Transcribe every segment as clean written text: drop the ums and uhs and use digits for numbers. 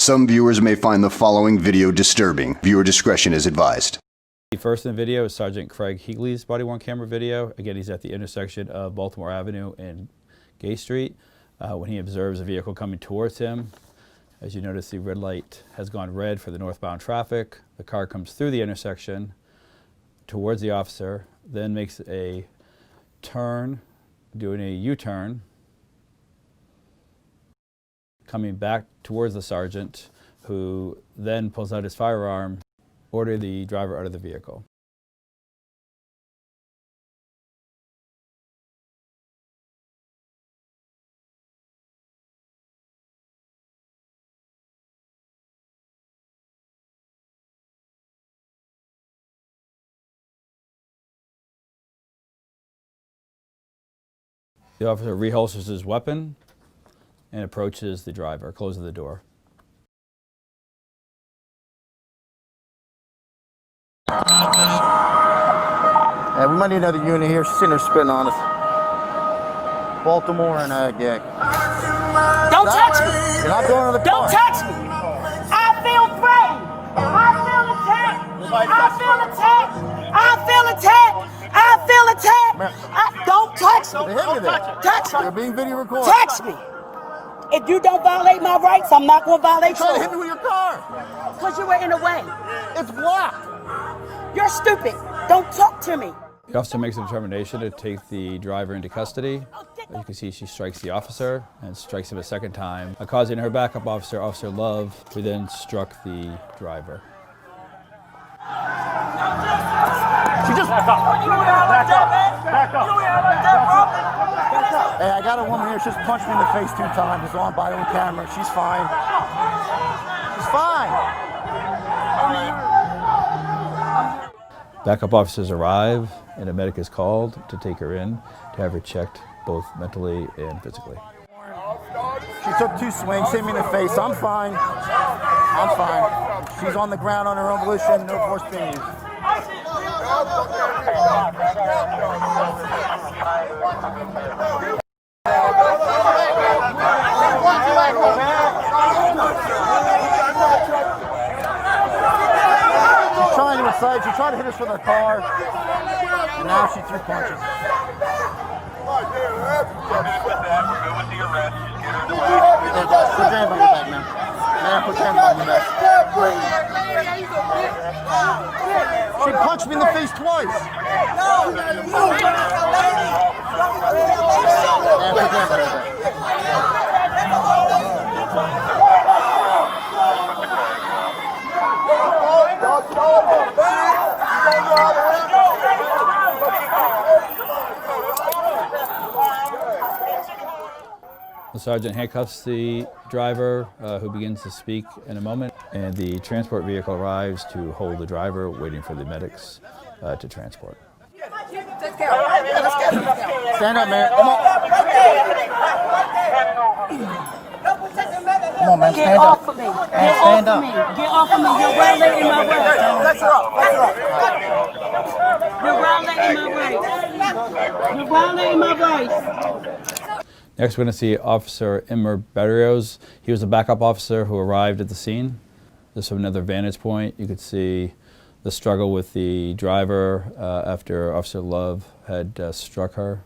Some viewers may find the following video disturbing. Viewer discretion is advised. The first in the video is Sergeant Graig Higley's body-worn camera video. Again, he's at the intersection of Baltimore Avenue and Gay Street when he observes a vehicle coming towards him. As you notice, the red light has gone red for the northbound traffic. The car comes through the intersection towards the officer, then makes a turn, doing a U-turn, coming back towards the sergeant, who then pulls out his firearm, ordering the driver out of the vehicle. The officer reholsters his weapon and approaches the driver, closes the door. Yeah, we might need another unit here. She's sitting there spitting on us. Baltimore and Gay. Don't touch me! You're not going to the car. Don't touch me! I feel threatened! I feel attacked! I feel attacked! I feel attacked! I feel attacked! Don't touch me! They hit me there. Touch You're me! being video recorded. Touch me! If you don't violate my rights, I'm not going to violate Try to hit yours. me with your car. Because you were in the way. It's blocked. You're stupid. Don't talk to me. The officer makes a determination to take the driver into custody. As you can see, she strikes the officer and strikes him a second time, causing her backup officer, Officer Love, who then struck the driver. She just back up. Hey, I got a woman here. She just punched me in the face 2 times. It's on by on camera. She's fine. She's fine. Backup officers arrive and a medic is called to take her in to have her checked both mentally and physically. She took 2 swings, hit me in the face. I'm fine. I'm fine. She's on the ground on her own volition. No force being used. She's trying to incite. She tried to hit us with her car, and now she threw punches. Put your hand on your back, man. Man, put your hand on your back. She punched me in the face twice. Man, put your hand on your The sergeant handcuffs the driver, who begins to speak in a moment, and the transport vehicle arrives to hold the driver, waiting for the medics to transport. Stand up, man. Come on. Come on, man. Get Stand off up. of me. Man, Get stand off up. of me. Get off of me. You're violating my rights. Let's her up. Let's her up. You're violating my rights. You're violating my rights. Next, we're going to see Officer Inmer Berrios. He was a backup officer who arrived at the scene. Just from another vantage point, you could see the struggle with the driver after Officer Love had struck her.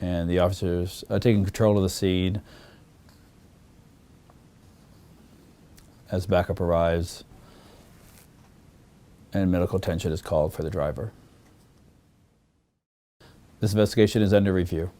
And the officers are taking control of the scene as backup arrives and medical attention is called for the driver. This investigation is under review.